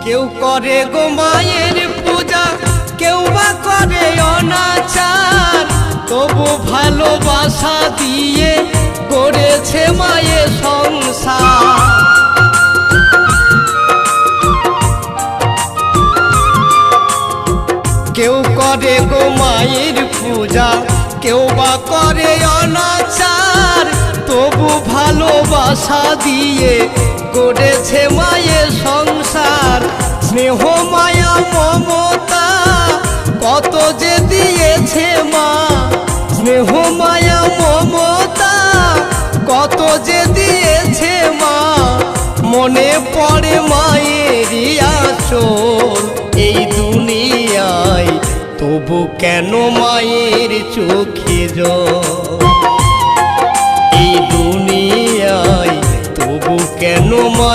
কেউ করে গো মায়ের পূজা, কেউ বা করে অনাচার, তবু ভালোবাসা দিয়ে করেছে মায়ের সংসার। কেউ করে গো মায়ের পূজা, কেউ বা করে অনাচার, তবু ভালোবাসা দিয়ে করেছে মায়ের সংসার। স্নেহ মায়া মমতা কত যে দিয়েছে মা, স্নেহ মায়া মমতা কত যে দিয়েছে মা। মনে পড়ে মায়েরই আঁচল এই দুনিয়ায়, তবু কেন মায়ের চোখে জল। এই দুনিয়ায় তবু কেন মায়ের